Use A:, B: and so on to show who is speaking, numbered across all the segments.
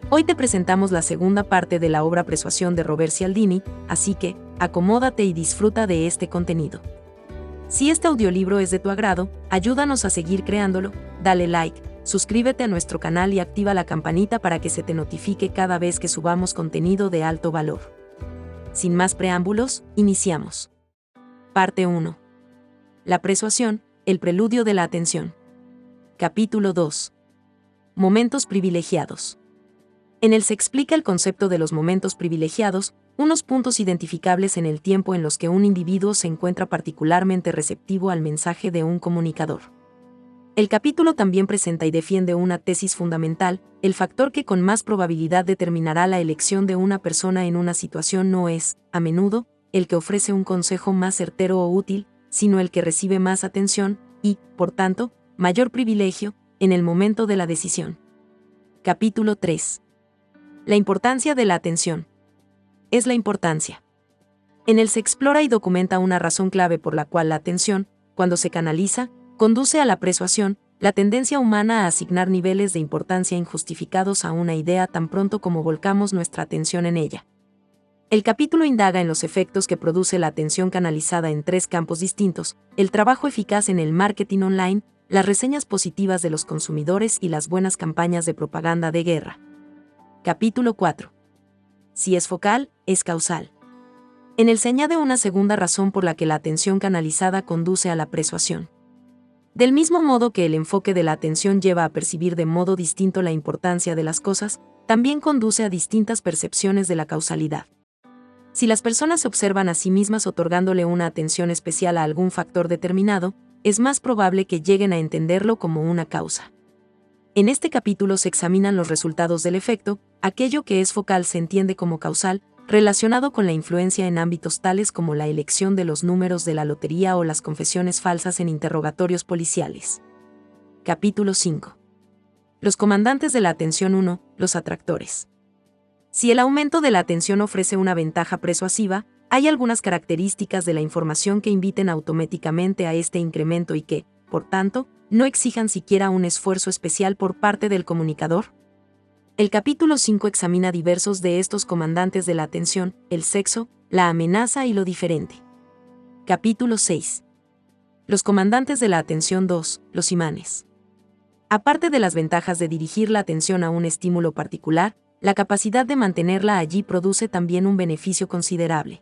A: Hoy te presentamos la segunda parte de la obra Persuasión de Robert Cialdini, así que, acomódate y disfruta de este contenido. Si este audiolibro es de tu agrado, ayúdanos a seguir creándolo, dale like, suscríbete a nuestro canal y activa la campanita para que se te notifique cada vez que subamos contenido de alto valor. Sin más preámbulos, iniciamos. Parte 1. La persuasión, el preludio de la atención. Capítulo 2. Momentos privilegiados. En él se explica el concepto de los momentos privilegiados, unos puntos identificables en el tiempo en los que un individuo se encuentra particularmente receptivo al mensaje de un comunicador. El capítulo también presenta y defiende una tesis fundamental: el factor que con más probabilidad determinará la elección de una persona en una situación no es, a menudo, el que ofrece un consejo más certero o útil, sino el que recibe más atención y, por tanto, mayor privilegio, en el momento de la decisión. Capítulo 3. La importancia de la atención. Es la importancia. En él se explora y documenta una razón clave por la cual la atención, cuando se canaliza, conduce a la persuasión, la tendencia humana a asignar niveles de importancia injustificados a una idea tan pronto como volcamos nuestra atención en ella. El capítulo indaga en los efectos que produce la atención canalizada en tres campos distintos: el trabajo eficaz en el marketing online, las reseñas positivas de los consumidores y las buenas campañas de propaganda de guerra. Capítulo 4. Si es focal, es causal. En él se añade una segunda razón por la que la atención canalizada conduce a la persuasión. Del mismo modo que el enfoque de la atención lleva a percibir de modo distinto la importancia de las cosas, también conduce a distintas percepciones de la causalidad. Si las personas se observan a sí mismas otorgándole una atención especial a algún factor determinado, es más probable que lleguen a entenderlo como una causa. En este capítulo se examinan los resultados del efecto: aquello que es focal se entiende como causal, relacionado con la influencia en ámbitos tales como la elección de los números de la lotería o las confesiones falsas en interrogatorios policiales. Capítulo 5. Los comandantes de la atención 1, los atractores. Si el aumento de la atención ofrece una ventaja persuasiva, hay algunas características de la información que inviten automáticamente a este incremento y que, por tanto, no exijan siquiera un esfuerzo especial por parte del comunicador. El capítulo 5 examina diversos de estos comandantes de la atención: el sexo, la amenaza y lo diferente. Capítulo 6. Los comandantes de la atención 2, los imanes. Aparte de las ventajas de dirigir la atención a un estímulo particular, la capacidad de mantenerla allí produce también un beneficio considerable.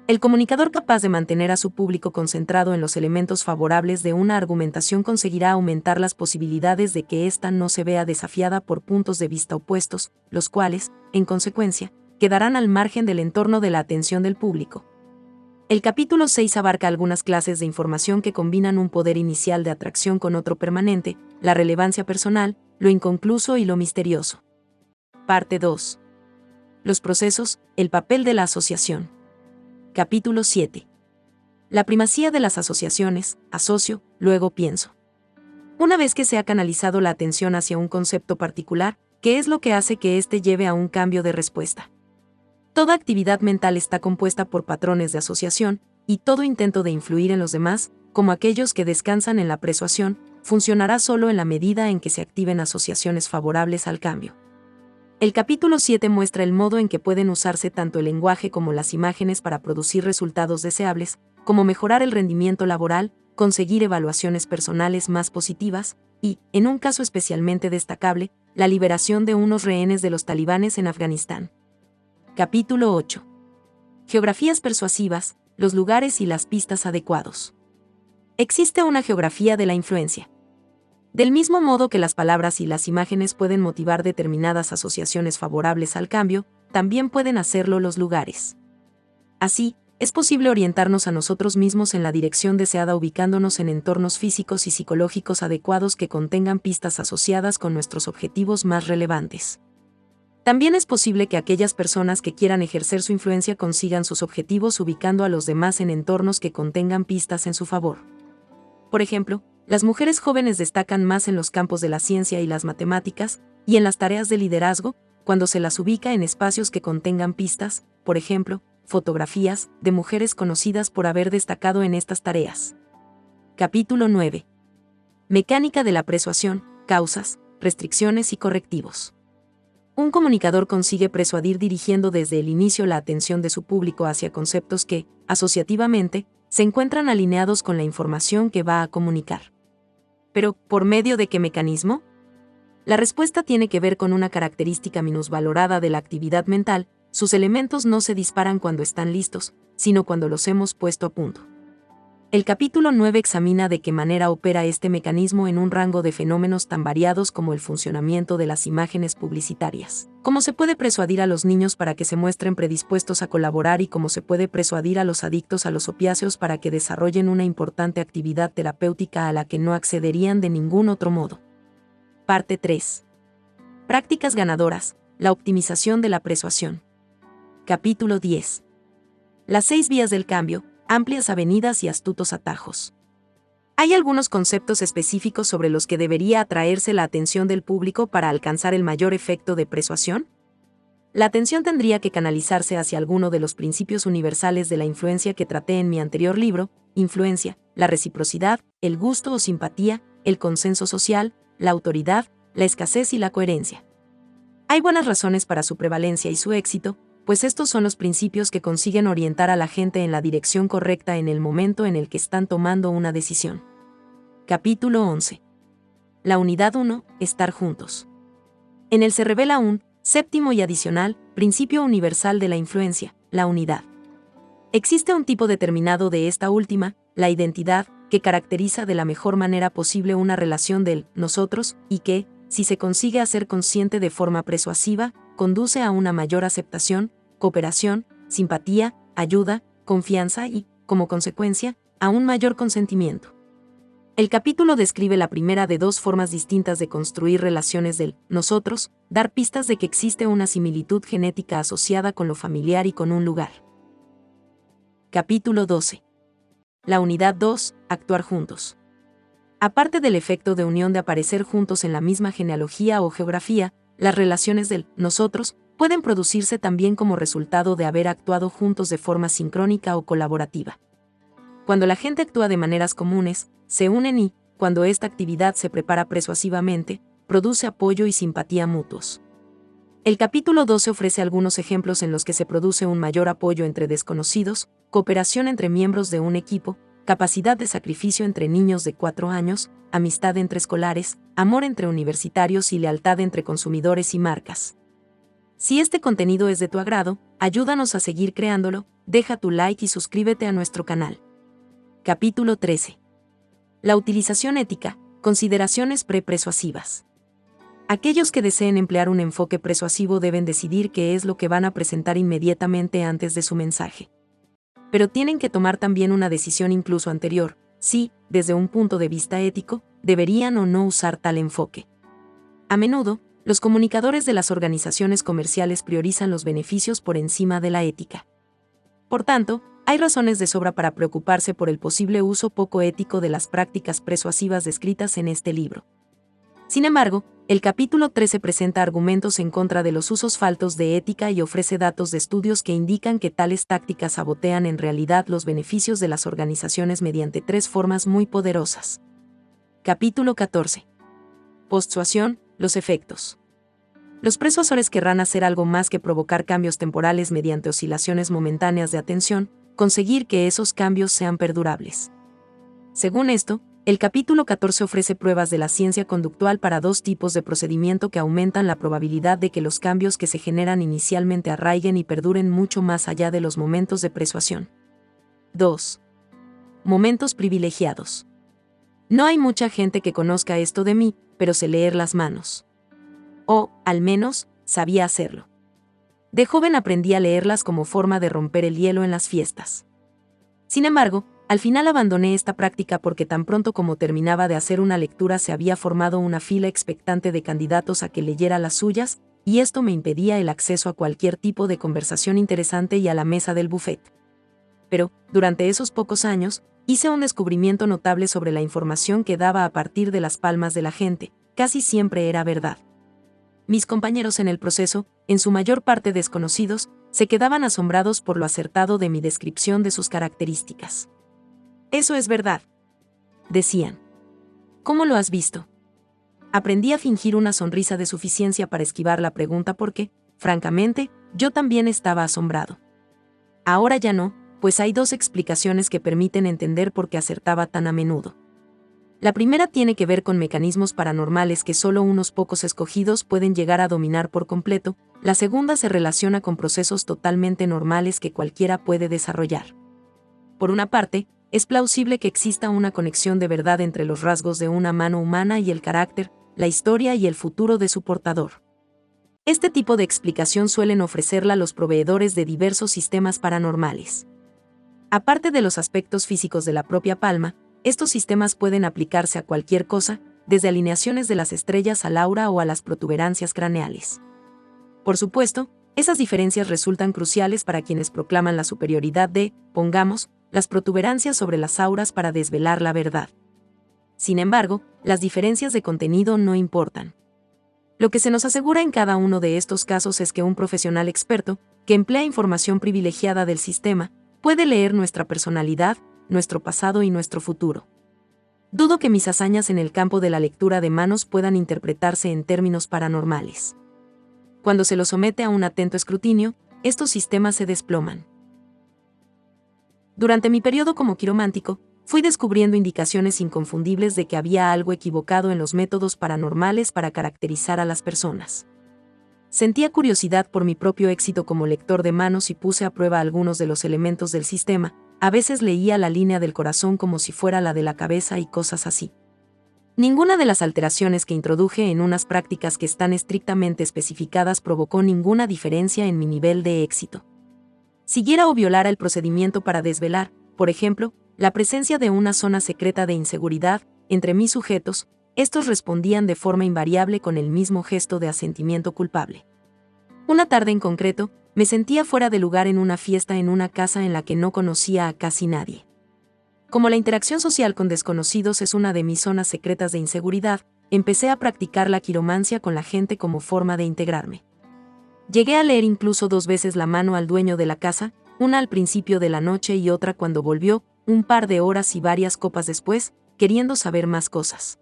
A: El comunicador capaz de mantener a su público concentrado en los elementos favorables de una argumentación conseguirá aumentar las posibilidades de que ésta no se vea desafiada por puntos de vista opuestos, los cuales, en consecuencia, quedarán al margen del entorno de la atención del público. El capítulo 6 abarca algunas clases de información que combinan un poder inicial de atracción con otro permanente: la relevancia personal, lo inconcluso y lo misterioso. Parte 2. Los procesos, el papel de la asociación. Capítulo 7. La primacía de las asociaciones: asocio, luego pienso. Una vez que se ha canalizado la atención hacia un concepto particular, ¿qué es lo que hace que éste lleve a un cambio de respuesta? Toda actividad mental está compuesta por patrones de asociación, y todo intento de influir en los demás, como aquellos que descansan en la persuasión, funcionará solo en la medida en que se activen asociaciones favorables al cambio. El capítulo 7 muestra el modo en que pueden usarse tanto el lenguaje como las imágenes para producir resultados deseables, como mejorar el rendimiento laboral, conseguir evaluaciones personales más positivas y, en un caso especialmente destacable, la liberación de unos rehenes de los talibanes en Afganistán. Capítulo 8. Geografías persuasivas, los lugares y las pistas adecuados. Existe una geografía de la influencia. Del mismo modo que las palabras y las imágenes pueden motivar determinadas asociaciones favorables al cambio, también pueden hacerlo los lugares. Así, es posible orientarnos a nosotros mismos en la dirección deseada ubicándonos en entornos físicos y psicológicos adecuados que contengan pistas asociadas con nuestros objetivos más relevantes. También es posible que aquellas personas que quieran ejercer su influencia consigan sus objetivos ubicando a los demás en entornos que contengan pistas en su favor. Por ejemplo, las mujeres jóvenes destacan más en los campos de la ciencia y las matemáticas, y en las tareas de liderazgo, cuando se las ubica en espacios que contengan pistas, por ejemplo, fotografías de mujeres conocidas por haber destacado en estas tareas. Capítulo 9. Mecánica de la persuasión, causas, restricciones y correctivos. Un comunicador consigue persuadir dirigiendo desde el inicio la atención de su público hacia conceptos que, asociativamente, se encuentran alineados con la información que va a comunicar. Pero, ¿por medio de qué mecanismo? La respuesta tiene que ver con una característica minusvalorada de la actividad mental: sus elementos no se disparan cuando están listos, sino cuando los hemos puesto a punto. El capítulo 9 examina de qué manera opera este mecanismo en un rango de fenómenos tan variados como el funcionamiento de las imágenes publicitarias, cómo se puede persuadir a los niños para que se muestren predispuestos a colaborar y cómo se puede persuadir a los adictos a los opiáceos para que desarrollen una importante actividad terapéutica a la que no accederían de ningún otro modo. Parte 3. Prácticas ganadoras, la optimización de la persuasión. Capítulo 10. Las 6 vías del cambio, amplias avenidas y astutos atajos. ¿Hay algunos conceptos específicos sobre los que debería atraerse la atención del público para alcanzar el mayor efecto de persuasión? La atención tendría que canalizarse hacia alguno de los principios universales de la influencia que traté en mi anterior libro: influencia, la reciprocidad, el gusto o simpatía, el consenso social, la autoridad, la escasez y la coherencia. Hay buenas razones para su prevalencia y su éxito, pues estos son los principios que consiguen orientar a la gente en la dirección correcta en el momento en el que están tomando una decisión. Capítulo 11. La unidad 1, estar juntos. En él se revela un séptimo y adicional principio universal de la influencia: la unidad. Existe un tipo determinado de esta última, la identidad, que caracteriza de la mejor manera posible una relación del nosotros, y que, si se consigue hacer consciente de forma persuasiva, conduce a una mayor aceptación, cooperación, simpatía, ayuda, confianza y, como consecuencia, a un mayor consentimiento. El capítulo describe la primera de dos formas distintas de construir relaciones del nosotros: dar pistas de que existe una similitud genética asociada con lo familiar y con un lugar. Capítulo 12. La unidad 2, actuar juntos. Aparte del efecto de unión de aparecer juntos en la misma genealogía o geografía, las relaciones del nosotros pueden producirse también como resultado de haber actuado juntos de forma sincrónica o colaborativa. Cuando la gente actúa de maneras comunes, se unen y, cuando esta actividad se prepara persuasivamente, produce apoyo y simpatía mutuos. El capítulo 12 ofrece algunos ejemplos en los que se produce un mayor apoyo entre desconocidos, cooperación entre miembros de un equipo, capacidad de sacrificio entre niños de 4 años, amistad entre escolares, amor entre universitarios y lealtad entre consumidores y marcas. Si este contenido es de tu agrado, ayúdanos a seguir creándolo, deja tu like y suscríbete a nuestro canal. Capítulo 13. La utilización ética, consideraciones pre-persuasivas. Aquellos que deseen emplear un enfoque persuasivo deben decidir qué es lo que van a presentar inmediatamente antes de su mensaje. Pero tienen que tomar también una decisión incluso anterior: si, desde un punto de vista ético, deberían o no usar tal enfoque. A menudo, los comunicadores de las organizaciones comerciales priorizan los beneficios por encima de la ética. Por tanto, hay razones de sobra para preocuparse por el posible uso poco ético de las prácticas persuasivas descritas en este libro. Sin embargo, el capítulo 13 presenta argumentos en contra de los usos faltos de ética y ofrece datos de estudios que indican que tales tácticas sabotean en realidad los beneficios de las organizaciones mediante 3 formas muy poderosas. Capítulo 14. Persuasión, los efectos. Los persuasores querrán hacer algo más que provocar cambios temporales mediante oscilaciones momentáneas de atención, conseguir que esos cambios sean perdurables. Según esto, el capítulo 14 ofrece pruebas de la ciencia conductual para 2 tipos de procedimiento que aumentan la probabilidad de que los cambios que se generan inicialmente arraiguen y perduren mucho más allá de los momentos de persuasión. 2. Momentos privilegiados. No hay mucha gente que conozca esto de mí, pero sé leer las manos. O, al menos, sabía hacerlo. De joven aprendí a leerlas como forma de romper el hielo en las fiestas. Sin embargo, al final abandoné esta práctica porque tan pronto como terminaba de hacer una lectura se había formado una fila expectante de candidatos a que leyera las suyas, y esto me impedía el acceso a cualquier tipo de conversación interesante y a la mesa del buffet. Pero, durante esos pocos años, hice un descubrimiento notable sobre la información que daba a partir de las palmas de la gente: casi siempre era verdad. Mis compañeros en el proceso, en su mayor parte desconocidos, se quedaban asombrados por lo acertado de mi descripción de sus características. «Eso es verdad», decían. «¿Cómo lo has visto?». Aprendí a fingir una sonrisa de suficiencia para esquivar la pregunta porque, francamente, yo también estaba asombrado. Ahora ya no, pues hay dos explicaciones que permiten entender por qué acertaba tan a menudo. La primera tiene que ver con mecanismos paranormales que solo unos pocos escogidos pueden llegar a dominar por completo, la segunda se relaciona con procesos totalmente normales que cualquiera puede desarrollar. Por una parte, es plausible que exista una conexión de verdad entre los rasgos de una mano humana y el carácter, la historia y el futuro de su portador. Este tipo de explicación suelen ofrecerla los proveedores de diversos sistemas paranormales. Aparte de los aspectos físicos de la propia palma, estos sistemas pueden aplicarse a cualquier cosa, desde alineaciones de las estrellas al aura o a las protuberancias craneales. Por supuesto, esas diferencias resultan cruciales para quienes proclaman la superioridad de, pongamos, las protuberancias sobre las auras para desvelar la verdad. Sin embargo, las diferencias de contenido no importan. Lo que se nos asegura en cada uno de estos casos es que un profesional experto, que emplea información privilegiada del sistema, puede leer nuestra personalidad, nuestro pasado y nuestro futuro. Dudo que mis hazañas en el campo de la lectura de manos puedan interpretarse en términos paranormales. Cuando se los somete a un atento escrutinio, estos sistemas se desploman. Durante mi periodo como quiromántico, fui descubriendo indicaciones inconfundibles de que había algo equivocado en los métodos paranormales para caracterizar a las personas. Sentía curiosidad por mi propio éxito como lector de manos y puse a prueba algunos de los elementos del sistema. A veces leía la línea del corazón como si fuera la de la cabeza y cosas así. Ninguna de las alteraciones que introduje en unas prácticas que están estrictamente especificadas provocó ninguna diferencia en mi nivel de éxito. Siguiera o violara el procedimiento para desvelar, por ejemplo, la presencia de una zona secreta de inseguridad entre mis sujetos, estos respondían de forma invariable con el mismo gesto de asentimiento culpable. Una tarde en concreto, me sentía fuera de lugar en una fiesta en una casa en la que no conocía a casi nadie. Como la interacción social con desconocidos es una de mis zonas secretas de inseguridad, empecé a practicar la quiromancia con la gente como forma de integrarme. Llegué a leer incluso 2 veces la mano al dueño de la casa, una al principio de la noche y otra cuando volvió, un par de horas y varias copas después, queriendo saber más cosas.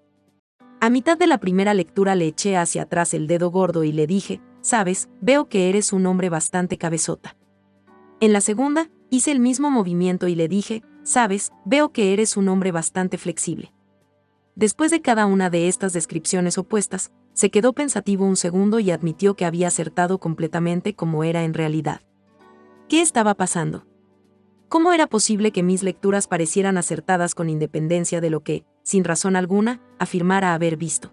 A: A mitad de la primera lectura le eché hacia atrás el dedo gordo y le dije, «Sabes, veo que eres un hombre bastante cabezota». En la segunda, hice el mismo movimiento y le dije, «Sabes, veo que eres un hombre bastante flexible». Después de cada una de estas descripciones opuestas, se quedó pensativo un segundo y admitió que había acertado completamente como era en realidad. ¿Qué estaba pasando? ¿Cómo era posible que mis lecturas parecieran acertadas con independencia de lo que, sin razón alguna, afirmara haber visto?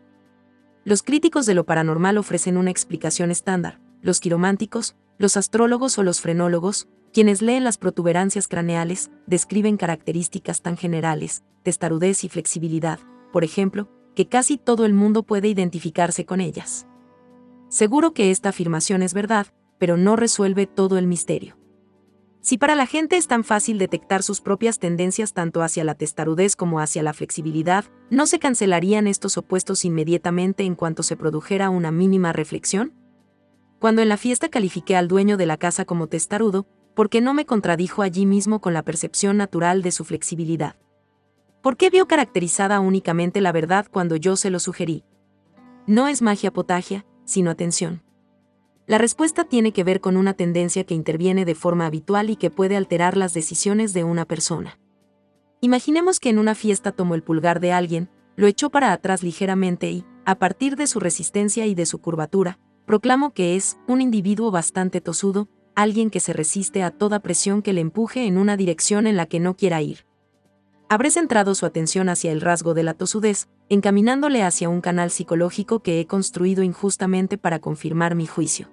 A: Los críticos de lo paranormal ofrecen una explicación estándar, los quirománticos, los astrólogos o los frenólogos, quienes leen las protuberancias craneales, describen características tan generales, testarudez y flexibilidad, por ejemplo, que casi todo el mundo puede identificarse con ellas. Seguro que esta afirmación es verdad, pero no resuelve todo el misterio. Si para la gente es tan fácil detectar sus propias tendencias tanto hacia la testarudez como hacia la flexibilidad, ¿no se cancelarían estos opuestos inmediatamente en cuanto se produjera una mínima reflexión? Cuando en la fiesta califiqué al dueño de la casa como testarudo, ¿por qué no me contradijo allí mismo con la percepción natural de su flexibilidad? ¿Por qué vio caracterizada únicamente la verdad cuando yo se lo sugerí? No es magia potagia, sino atención. La respuesta tiene que ver con una tendencia que interviene de forma habitual y que puede alterar las decisiones de una persona. Imaginemos que en una fiesta tomó el pulgar de alguien, lo echó para atrás ligeramente y, a partir de su resistencia y de su curvatura, proclamo que es un individuo bastante tosudo, alguien que se resiste a toda presión que le empuje en una dirección en la que no quiera ir. Habré centrado su atención hacia el rasgo de la tosudez, encaminándole hacia un canal psicológico que he construido injustamente para confirmar mi juicio.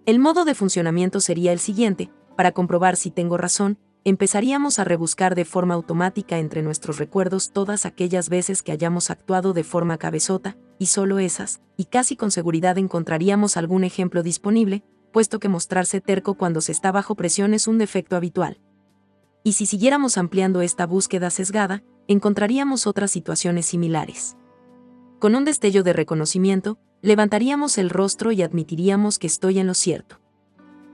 A: El modo de funcionamiento sería el siguiente: para comprobar si tengo razón, empezaríamos a rebuscar de forma automática entre nuestros recuerdos todas aquellas veces que hayamos actuado de forma cabezota, y solo esas, y casi con seguridad encontraríamos algún ejemplo disponible, puesto que mostrarse terco cuando se está bajo presión es un defecto habitual. Y si siguiéramos ampliando esta búsqueda sesgada, encontraríamos otras situaciones similares. Con un destello de reconocimiento, levantaríamos el rostro y admitiríamos que estoy en lo cierto.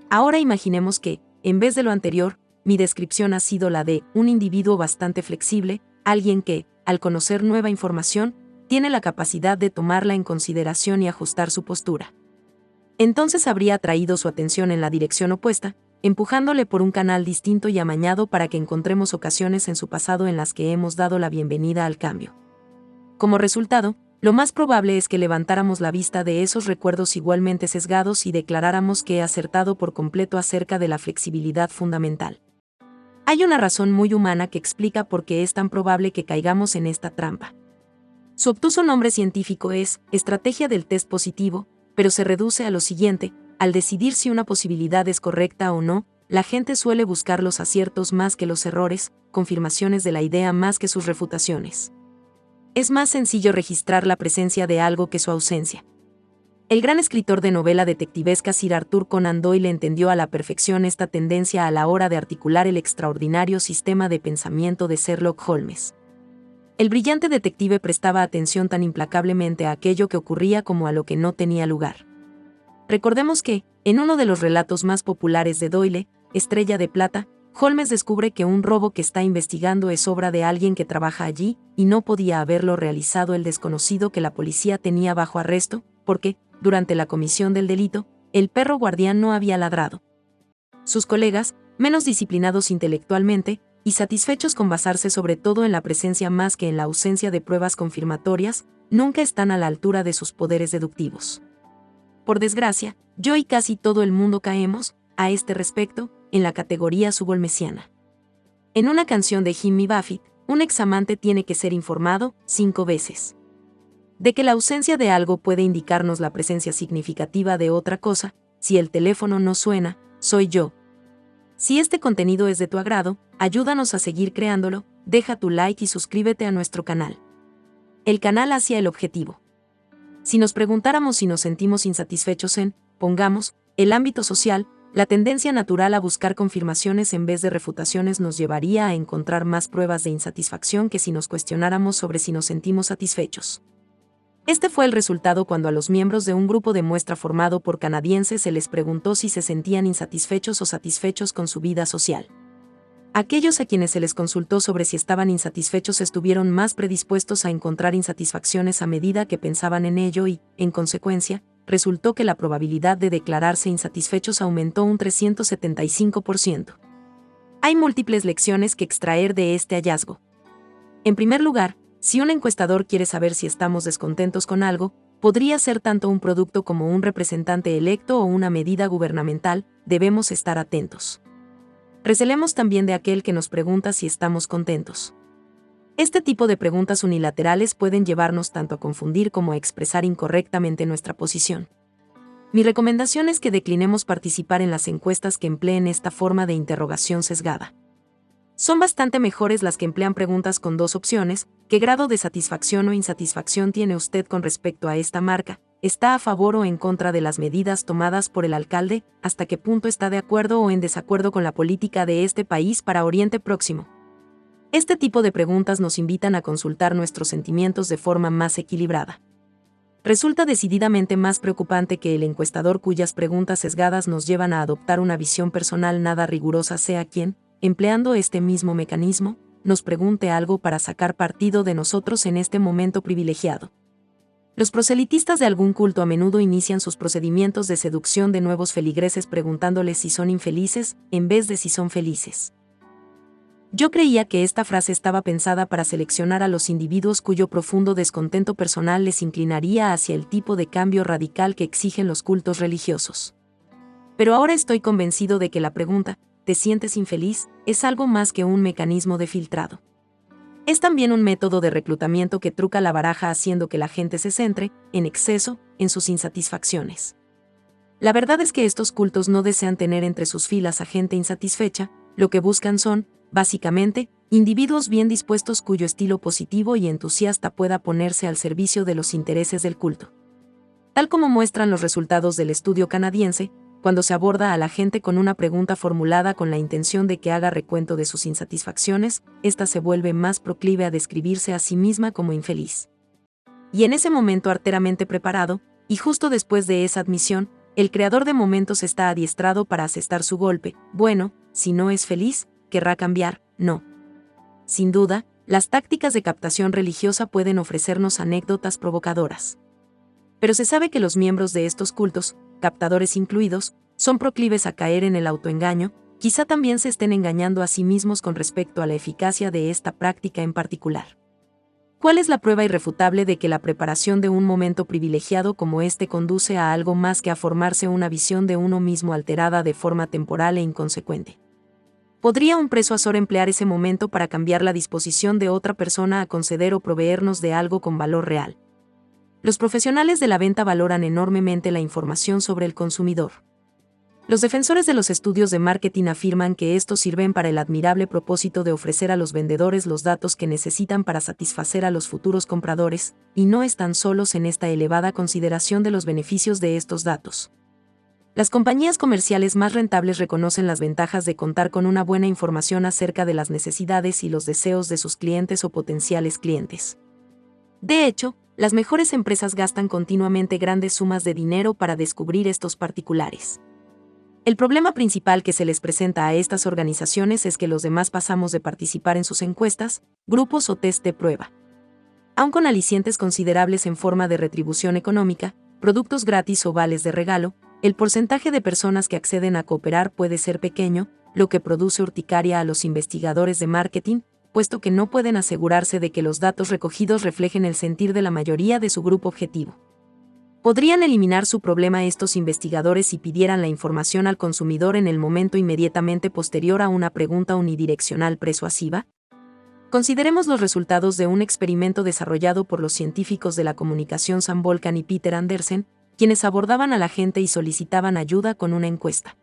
A: Ahora imaginemos que, en vez de lo anterior, mi descripción ha sido la de un individuo bastante flexible, alguien que, al conocer nueva información, tiene la capacidad de tomarla en consideración y ajustar su postura. Entonces habría atraído su atención en la dirección opuesta, empujándole por un canal distinto y amañado para que encontremos ocasiones en su pasado en las que hemos dado la bienvenida al cambio. Como resultado, lo más probable es que levantáramos la vista de esos recuerdos igualmente sesgados y declaráramos que he acertado por completo acerca de la flexibilidad fundamental. Hay una razón muy humana que explica por qué es tan probable que caigamos en esta trampa. Su obtuso nombre científico es estrategia del test positivo, pero se reduce a lo siguiente: al decidir si una posibilidad es correcta o no, la gente suele buscar los aciertos más que los errores, confirmaciones de la idea más que sus refutaciones. Es más sencillo registrar la presencia de algo que su ausencia. El gran escritor de novela detectivesca Sir Arthur Conan Doyle entendió a la perfección esta tendencia a la hora de articular el extraordinario sistema de pensamiento de Sherlock Holmes. El brillante detective prestaba atención tan implacablemente a aquello que ocurría como a lo que no tenía lugar. Recordemos que, en uno de los relatos más populares de Doyle, Estrella de Plata, Holmes descubre que un robo que está investigando es obra de alguien que trabaja allí, y no podía haberlo realizado el desconocido que la policía tenía bajo arresto, porque, durante la comisión del delito, el perro guardián no había ladrado. Sus colegas, menos disciplinados intelectualmente, y satisfechos con basarse sobre todo en la presencia más que en la ausencia de pruebas confirmatorias, nunca están a la altura de sus poderes deductivos. Por desgracia, yo y casi todo el mundo caemos, a este respecto, en la categoría subholmesiana. En una canción de Jimmy Buffett, un examante tiene que ser informado 5 veces. De que la ausencia de algo puede indicarnos la presencia significativa de otra cosa. Si el teléfono no suena, soy yo. Si este contenido es de tu agrado, ayúdanos a seguir creándolo, deja tu like y suscríbete a nuestro canal. El canal hacia el objetivo. Si nos preguntáramos si nos sentimos insatisfechos en, pongamos, el ámbito social, la tendencia natural a buscar confirmaciones en vez de refutaciones nos llevaría a encontrar más pruebas de insatisfacción que si nos cuestionáramos sobre si nos sentimos satisfechos. Este fue el resultado cuando a los miembros de un grupo de muestra formado por canadienses se les preguntó si se sentían insatisfechos o satisfechos con su vida social. Aquellos a quienes se les consultó sobre si estaban insatisfechos estuvieron más predispuestos a encontrar insatisfacciones a medida que pensaban en ello y, en consecuencia, resultó que la probabilidad de declararse insatisfechos aumentó un 375%. Hay múltiples lecciones que extraer de este hallazgo. En primer lugar, si un encuestador quiere saber si estamos descontentos con algo, podría ser tanto un producto como un representante electo o una medida gubernamental, debemos estar atentos. Recelemos también de aquel que nos pregunta si estamos contentos. Este tipo de preguntas unilaterales pueden llevarnos tanto a confundir como a expresar incorrectamente nuestra posición. Mi recomendación es que declinemos participar en las encuestas que empleen esta forma de interrogación sesgada. Son bastante mejores las que emplean preguntas con 2 opciones: ¿qué grado de satisfacción o insatisfacción tiene usted con respecto a esta marca? ¿Está a favor o en contra de las medidas tomadas por el alcalde? ¿Hasta qué punto está de acuerdo o en desacuerdo con la política de este país para Oriente Próximo? Este tipo de preguntas nos invitan a consultar nuestros sentimientos de forma más equilibrada. Resulta decididamente más preocupante que el encuestador cuyas preguntas sesgadas nos llevan a adoptar una visión personal nada rigurosa sea quien, empleando este mismo mecanismo, nos pregunte algo para sacar partido de nosotros en este momento privilegiado. Los proselitistas de algún culto a menudo inician sus procedimientos de seducción de nuevos feligreses preguntándoles si son infelices, en vez de si son felices. Yo creía que esta frase estaba pensada para seleccionar a los individuos cuyo profundo descontento personal les inclinaría hacia el tipo de cambio radical que exigen los cultos religiosos. Pero ahora estoy convencido de que la pregunta, ¿te sientes infeliz?, es algo más que un mecanismo de filtrado. Es también un método de reclutamiento que truca la baraja haciendo que la gente se centre, en exceso, en sus insatisfacciones. La verdad es que estos cultos no desean tener entre sus filas a gente insatisfecha, lo que buscan son, básicamente, individuos bien dispuestos cuyo estilo positivo y entusiasta pueda ponerse al servicio de los intereses del culto. Tal como muestran los resultados del estudio canadiense, cuando se aborda a la gente con una pregunta formulada con la intención de que haga recuento de sus insatisfacciones, ésta se vuelve más proclive a describirse a sí misma como infeliz. Y en ese momento arteramente preparado, y justo después de esa admisión, el creador de momentos está adiestrado para asestar su golpe. Bueno, si no es feliz, ¿querrá cambiar? No. Sin duda, las tácticas de captación religiosa pueden ofrecernos anécdotas provocadoras. Pero se sabe que los miembros de estos cultos, captadores incluidos, son proclives a caer en el autoengaño, quizá también se estén engañando a sí mismos con respecto a la eficacia de esta práctica en particular. ¿Cuál es la prueba irrefutable de que la preparación de un momento privilegiado como este conduce a algo más que a formarse una visión de uno mismo alterada de forma temporal e inconsecuente? ¿Podría un persuasor emplear ese momento para cambiar la disposición de otra persona a conceder o proveernos de algo con valor real? Los profesionales de la venta valoran enormemente la información sobre el consumidor. Los defensores de los estudios de marketing afirman que estos sirven para el admirable propósito de ofrecer a los vendedores los datos que necesitan para satisfacer a los futuros compradores, y no están solos en esta elevada consideración de los beneficios de estos datos. Las compañías comerciales más rentables reconocen las ventajas de contar con una buena información acerca de las necesidades y los deseos de sus clientes o potenciales clientes. De hecho, las mejores empresas gastan continuamente grandes sumas de dinero para descubrir estos particulares. El problema principal que se les presenta a estas organizaciones es que los demás pasamos de participar en sus encuestas, grupos o test de prueba. Aun con alicientes considerables en forma de retribución económica, productos gratis o vales de regalo, el porcentaje de personas que acceden a cooperar puede ser pequeño, lo que produce urticaria a los investigadores de marketing, puesto que no pueden asegurarse de que los datos recogidos reflejen el sentir de la mayoría de su grupo objetivo. ¿Podrían eliminar su problema estos investigadores si pidieran la información al consumidor en el momento inmediatamente posterior a una pregunta unidireccional persuasiva? Consideremos los resultados de un experimento desarrollado por los científicos de la comunicación Sam Volkan y Peter Andersen, quienes abordaban a la gente y solicitaban ayuda con una encuesta.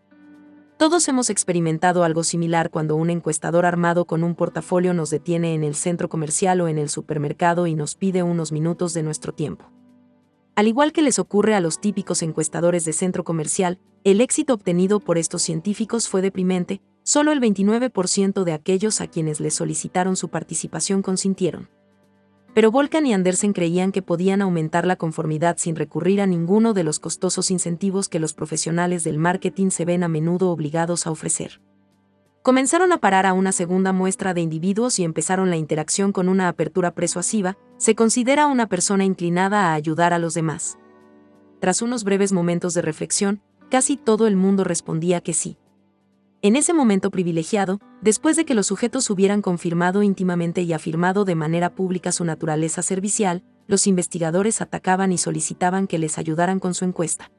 A: Todos hemos experimentado algo similar cuando un encuestador armado con un portafolio nos detiene en el centro comercial o en el supermercado y nos pide unos minutos de nuestro tiempo. Al igual que les ocurre a los típicos encuestadores de centro comercial, el éxito obtenido por estos científicos fue deprimente, solo el 29% de aquellos a quienes les solicitaron su participación consintieron. Pero Volkan y Andersen creían que podían aumentar la conformidad sin recurrir a ninguno de los costosos incentivos que los profesionales del marketing se ven a menudo obligados a ofrecer. Comenzaron a parar a una segunda muestra de individuos y empezaron la interacción con una apertura persuasiva. Se considera una persona inclinada a ayudar a los demás. Tras unos breves momentos de reflexión, casi todo el mundo respondía que sí. En ese momento privilegiado, después de que los sujetos hubieran confirmado íntimamente y afirmado de manera pública su naturaleza servicial, los investigadores atacaban y solicitaban que les ayudaran con su encuesta.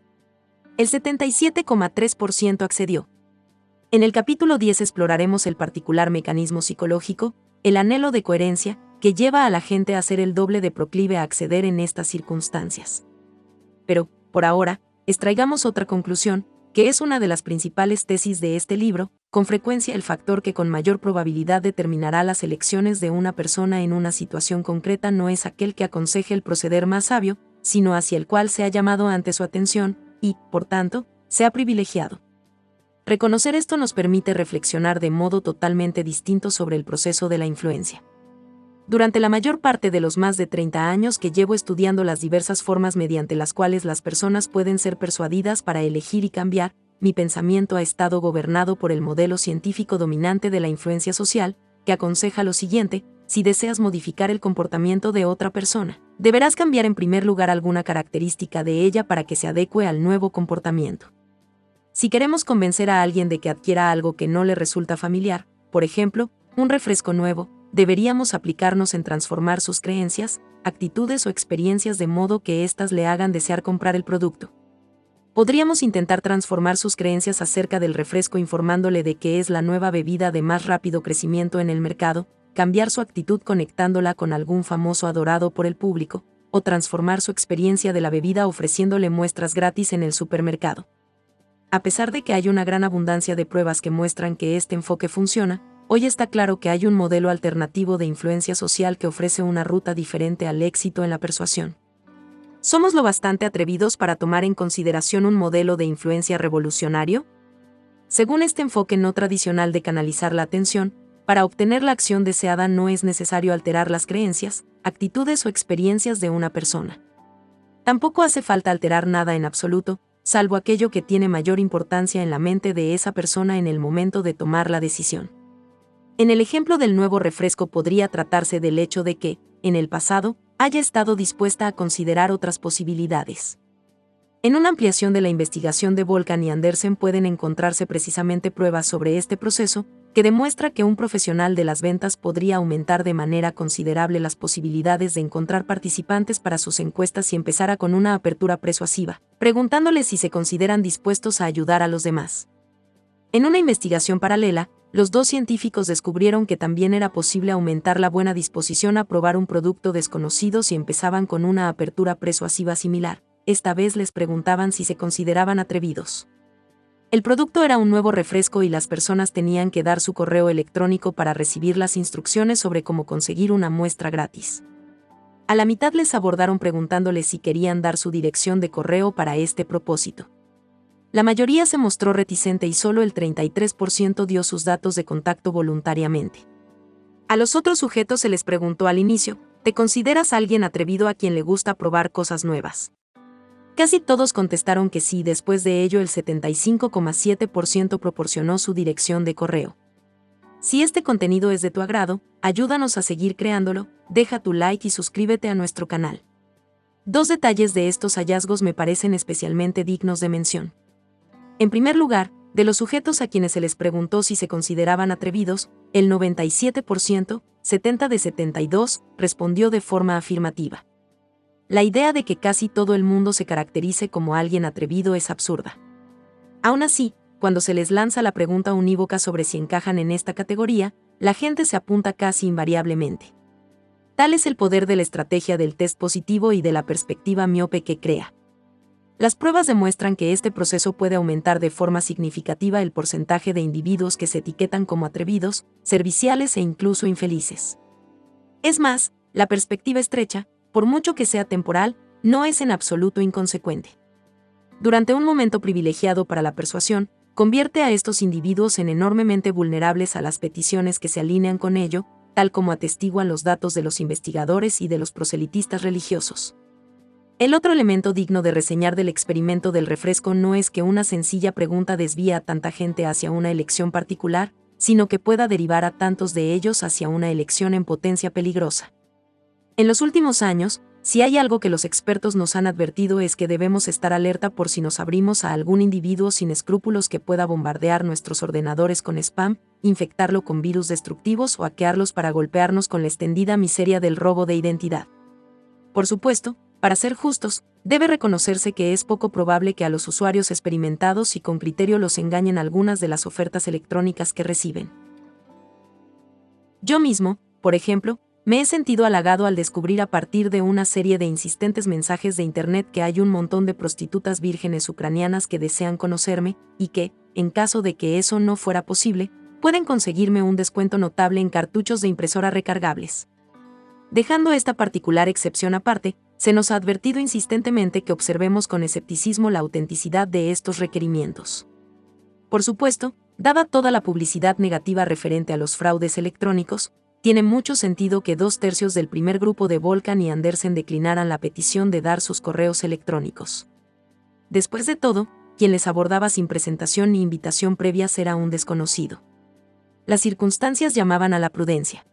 A: El 77,3% accedió. En el capítulo 10 exploraremos el particular mecanismo psicológico, el anhelo de coherencia, que lleva a la gente a ser el doble de proclive a acceder en estas circunstancias. Pero, por ahora, extraigamos otra conclusión, que es una de las principales tesis de este libro: con frecuencia el factor que con mayor probabilidad determinará las elecciones de una persona en una situación concreta no es aquel que aconseje el proceder más sabio, sino hacia el cual se ha llamado ante su atención, y, por tanto, se ha privilegiado. Reconocer esto nos permite reflexionar de modo totalmente distinto sobre el proceso de la influencia. Durante la mayor parte de los más de 30 años que llevo estudiando las diversas formas mediante las cuales las personas pueden ser persuadidas para elegir y cambiar, mi pensamiento ha estado gobernado por el modelo científico dominante de la influencia social, que aconseja lo siguiente: si deseas modificar el comportamiento de otra persona, deberás cambiar en primer lugar alguna característica de ella para que se adecue al nuevo comportamiento. Si queremos convencer a alguien de que adquiera algo que no le resulta familiar, por ejemplo, un refresco nuevo, deberíamos aplicarnos en transformar sus creencias, actitudes o experiencias de modo que éstas le hagan desear comprar el producto. Podríamos intentar transformar sus creencias acerca del refresco informándole de que es la nueva bebida de más rápido crecimiento en el mercado, cambiar su actitud conectándola con algún famoso adorado por el público, o transformar su experiencia de la bebida ofreciéndole muestras gratis en el supermercado. A pesar de que hay una gran abundancia de pruebas que muestran que este enfoque funciona, hoy está claro que hay un modelo alternativo de influencia social que ofrece una ruta diferente al éxito en la persuasión. ¿Somos lo bastante atrevidos para tomar en consideración un modelo de influencia revolucionario? Según este enfoque no tradicional de canalizar la atención, para obtener la acción deseada no es necesario alterar las creencias, actitudes o experiencias de una persona. Tampoco hace falta alterar nada en absoluto, salvo aquello que tiene mayor importancia en la mente de esa persona en el momento de tomar la decisión. En el ejemplo del nuevo refresco podría tratarse del hecho de que, en el pasado, haya estado dispuesta a considerar otras posibilidades. En una ampliación de la investigación de Volkan y Andersen pueden encontrarse precisamente pruebas sobre este proceso, que demuestra que un profesional de las ventas podría aumentar de manera considerable las posibilidades de encontrar participantes para sus encuestas si empezara con una apertura persuasiva, preguntándoles si se consideran dispuestos a ayudar a los demás. En una investigación paralela, los dos científicos descubrieron que también era posible aumentar la buena disposición a probar un producto desconocido si empezaban con una apertura persuasiva similar. Esta vez les preguntaban si se consideraban atrevidos. El producto era un nuevo refresco y las personas tenían que dar su correo electrónico para recibir las instrucciones sobre cómo conseguir una muestra gratis. A la mitad les abordaron preguntándoles si querían dar su dirección de correo para este propósito. La mayoría se mostró reticente y solo el 33% dio sus datos de contacto voluntariamente. A los otros sujetos se les preguntó al inicio, ¿te consideras alguien atrevido a quien le gusta probar cosas nuevas? Casi todos contestaron que sí, después de ello el 75,7% proporcionó su dirección de correo. Si este contenido es de tu agrado, ayúdanos a seguir creándolo, deja tu like y suscríbete a nuestro canal. Dos detalles de estos hallazgos me parecen especialmente dignos de mención. En primer lugar, de los sujetos a quienes se les preguntó si se consideraban atrevidos, el 97%, 70 de 72, respondió de forma afirmativa. La idea de que casi todo el mundo se caracterice como alguien atrevido es absurda. Aún así, cuando se les lanza la pregunta unívoca sobre si encajan en esta categoría, la gente se apunta casi invariablemente. Tal es el poder de la estrategia del test positivo y de la perspectiva miope que crea. Las pruebas demuestran que este proceso puede aumentar de forma significativa el porcentaje de individuos que se etiquetan como atrevidos, serviciales e incluso infelices. Es más, la perspectiva estrecha, por mucho que sea temporal, no es en absoluto inconsecuente. Durante un momento privilegiado para la persuasión, convierte a estos individuos en enormemente vulnerables a las peticiones que se alinean con ello, tal como atestiguan los datos de los investigadores y de los proselitistas religiosos. El otro elemento digno de reseñar del experimento del refresco no es que una sencilla pregunta desvíe a tanta gente hacia una elección particular, sino que pueda derivar a tantos de ellos hacia una elección en potencia peligrosa. En los últimos años, si hay algo que los expertos nos han advertido es que debemos estar alerta por si nos abrimos a algún individuo sin escrúpulos que pueda bombardear nuestros ordenadores con spam, infectarlo con virus destructivos o hackearlos para golpearnos con la extendida miseria del robo de identidad. Por supuesto, para ser justos, debe reconocerse que es poco probable que a los usuarios experimentados y con criterio los engañen algunas de las ofertas electrónicas que reciben. Yo mismo, por ejemplo, me he sentido halagado al descubrir a partir de una serie de insistentes mensajes de internet que hay un montón de prostitutas vírgenes ucranianas que desean conocerme, y que, en caso de que eso no fuera posible, pueden conseguirme un descuento notable en cartuchos de impresora recargables. Dejando esta particular excepción aparte, se nos ha advertido insistentemente que observemos con escepticismo la autenticidad de estos requerimientos. Por supuesto, dada toda la publicidad negativa referente a los fraudes electrónicos, tiene mucho sentido que 2/3 del primer grupo de Volkan y Andersen declinaran la petición de dar sus correos electrónicos. Después de todo, quien les abordaba sin presentación ni invitación previa era un desconocido. Las circunstancias llamaban a la prudencia.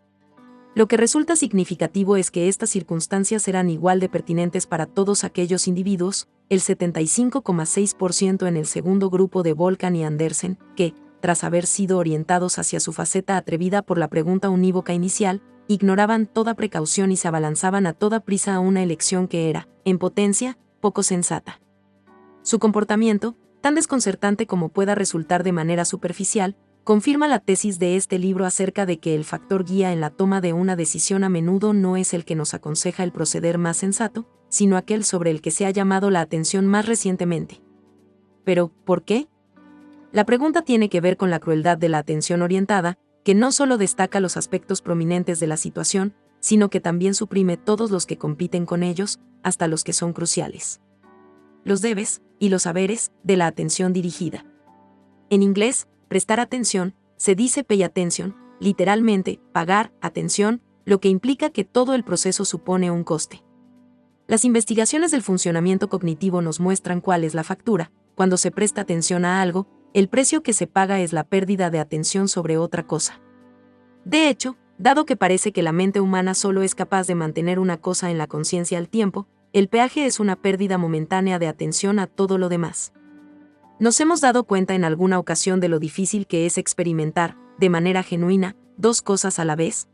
A: Lo que resulta significativo es que estas circunstancias eran igual de pertinentes para todos aquellos individuos, el 75,6% en el segundo grupo de Volkan y Andersen, que, tras haber sido orientados hacia su faceta atrevida por la pregunta unívoca inicial, ignoraban toda precaución y se abalanzaban a toda prisa a una elección que era, en potencia, poco sensata. Su comportamiento, tan desconcertante como pueda resultar de manera superficial, confirma la tesis de este libro acerca de que el factor guía en la toma de una decisión a menudo no es el que nos aconseja el proceder más sensato, sino aquel sobre el que se ha llamado la atención más recientemente. Pero, ¿por qué? La pregunta tiene que ver con la crueldad de la atención orientada, que no solo destaca los aspectos prominentes de la situación, sino que también suprime todos los que compiten con ellos, hasta los que son cruciales. Los debes, y los haberes, de la atención dirigida. En inglés, prestar atención, se dice pay attention, literalmente, pagar atención, lo que implica que todo el proceso supone un coste. Las investigaciones del funcionamiento cognitivo nos muestran cuál es la factura. Cuando se presta atención a algo, el precio que se paga es la pérdida de atención sobre otra cosa. De hecho, dado que parece que la mente humana solo es capaz de mantener una cosa en la conciencia al tiempo, el peaje es una pérdida momentánea de atención a todo lo demás. ¿Nos hemos dado cuenta en alguna ocasión de lo difícil que es experimentar, de manera genuina, dos cosas a la vez?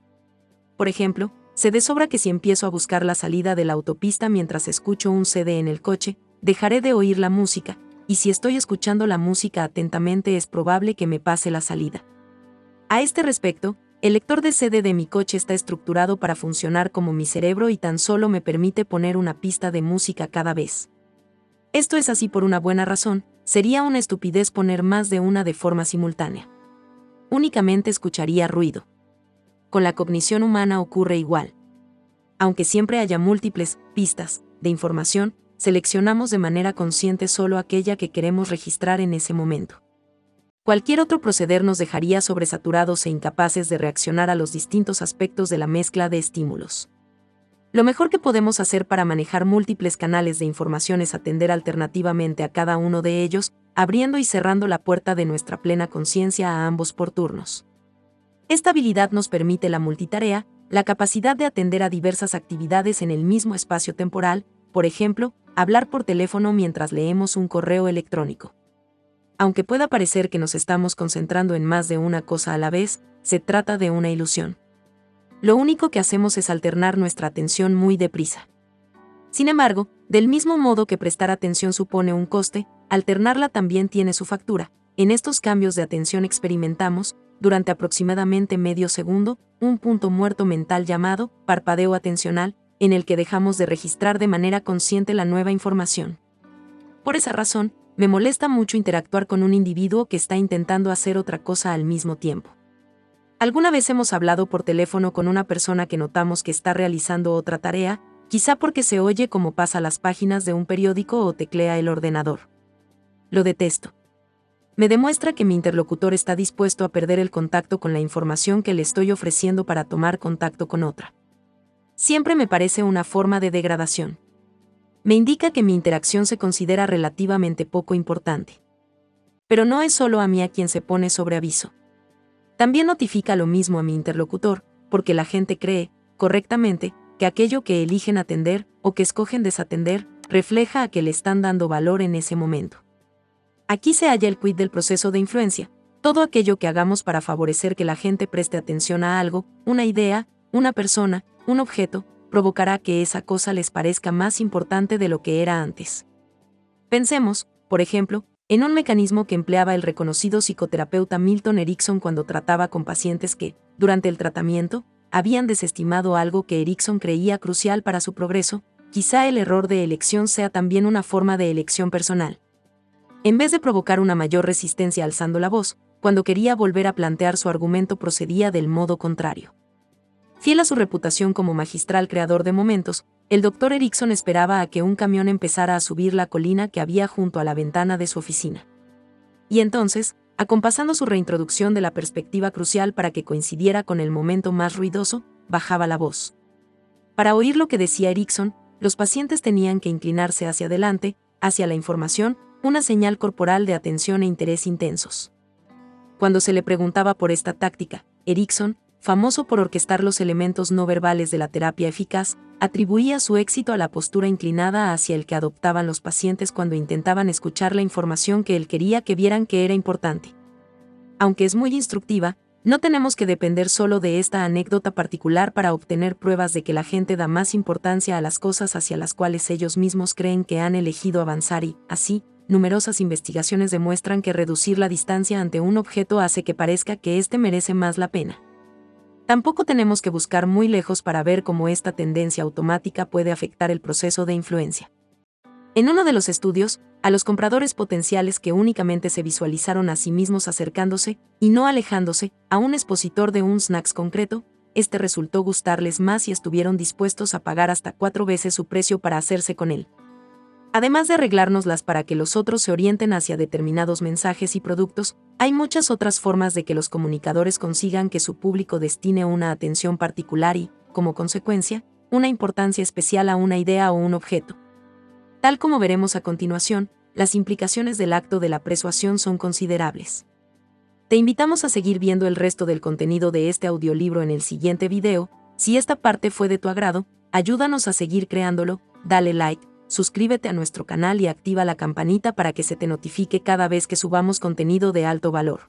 A: Por ejemplo, sé de sobra que si empiezo a buscar la salida de la autopista mientras escucho un CD en el coche, dejaré de oír la música, y si estoy escuchando la música atentamente es probable que me pase la salida. A este respecto, el lector de CD de mi coche está estructurado para funcionar como mi cerebro y tan solo me permite poner una pista de música cada vez. Esto es así por una buena razón, sería una estupidez poner más de una de forma simultánea. Únicamente escucharía ruido. Con la cognición humana ocurre igual. Aunque siempre haya múltiples pistas de información, seleccionamos de manera consciente solo aquella que queremos registrar en ese momento. Cualquier otro proceder nos dejaría sobresaturados e incapaces de reaccionar a los distintos aspectos de la mezcla de estímulos. Lo mejor que podemos hacer para manejar múltiples canales de información es atender alternativamente a cada uno de ellos, abriendo y cerrando la puerta de nuestra plena conciencia a ambos por turnos. Esta habilidad nos permite la multitarea, la capacidad de atender a diversas actividades en el mismo espacio temporal, por ejemplo, hablar por teléfono mientras leemos un correo electrónico. Aunque pueda parecer que nos estamos concentrando en más de una cosa a la vez, se trata de una ilusión. Lo único que hacemos es alternar nuestra atención muy deprisa. Sin embargo, del mismo modo que prestar atención supone un coste, alternarla también tiene su factura. En estos cambios de atención experimentamos, durante aproximadamente medio segundo, un punto muerto mental llamado parpadeo atencional, en el que dejamos de registrar de manera consciente la nueva información. Por esa razón, me molesta mucho interactuar con un individuo que está intentando hacer otra cosa al mismo tiempo. ¿Alguna vez hemos hablado por teléfono con una persona que notamos que está realizando otra tarea, quizá porque se oye como pasa las páginas de un periódico o teclea el ordenador? Lo detesto. Me demuestra que mi interlocutor está dispuesto a perder el contacto con la información que le estoy ofreciendo para tomar contacto con otra. Siempre me parece una forma de degradación. Me indica que mi interacción se considera relativamente poco importante. Pero no es solo a mí a quien se pone sobre aviso. También notifica lo mismo a mi interlocutor, porque la gente cree, correctamente, que aquello que eligen atender o que escogen desatender, refleja a que le están dando valor en ese momento. Aquí se halla el quid del proceso de influencia. Todo aquello que hagamos para favorecer que la gente preste atención a algo, una idea, una persona, un objeto, provocará que esa cosa les parezca más importante de lo que era antes. Pensemos, por ejemplo, en un mecanismo que empleaba el reconocido psicoterapeuta Milton Erickson cuando trataba con pacientes que, durante el tratamiento, habían desestimado algo que Erickson creía crucial para su progreso. Quizá el error de elección sea también una forma de elección personal. En vez de provocar una mayor resistencia alzando la voz, cuando quería volver a plantear su argumento procedía del modo contrario. Fiel a su reputación como magistral creador de momentos, el Dr. Erickson esperaba a que un camión empezara a subir la colina que había junto a la ventana de su oficina. Y entonces, acompasando su reintroducción de la perspectiva crucial para que coincidiera con el momento más ruidoso, bajaba la voz. Para oír lo que decía Erickson, los pacientes tenían que inclinarse hacia adelante, hacia la información, una señal corporal de atención e interés intensos. Cuando se le preguntaba por esta táctica, Erickson, famoso por orquestar los elementos no verbales de la terapia eficaz, atribuía su éxito a la postura inclinada hacia el que adoptaban los pacientes cuando intentaban escuchar la información que él quería que vieran que era importante. Aunque es muy instructiva, no tenemos que depender solo de esta anécdota particular para obtener pruebas de que la gente da más importancia a las cosas hacia las cuales ellos mismos creen que han elegido avanzar y, así, numerosas investigaciones demuestran que reducir la distancia ante un objeto hace que parezca que éste merece más la pena. Tampoco tenemos que buscar muy lejos para ver cómo esta tendencia automática puede afectar el proceso de influencia. En uno de los estudios, a los compradores potenciales que únicamente se visualizaron a sí mismos acercándose, y no alejándose, a un expositor de un snacks concreto, este resultó gustarles más y estuvieron dispuestos a pagar hasta 4 veces su precio para hacerse con él. Además de arreglárnoslas para que los otros se orienten hacia determinados mensajes y productos, hay muchas otras formas de que los comunicadores consigan que su público destine una atención particular y, como consecuencia, una importancia especial a una idea o un objeto. Tal como veremos a continuación, las implicaciones del acto de la persuasión son considerables. Te invitamos a seguir viendo el resto del contenido de este audiolibro en el siguiente video. Si esta parte fue de tu agrado, ayúdanos a seguir creándolo, dale like, suscríbete a nuestro canal y activa la campanita para que se te notifique cada vez que subamos contenido de alto valor.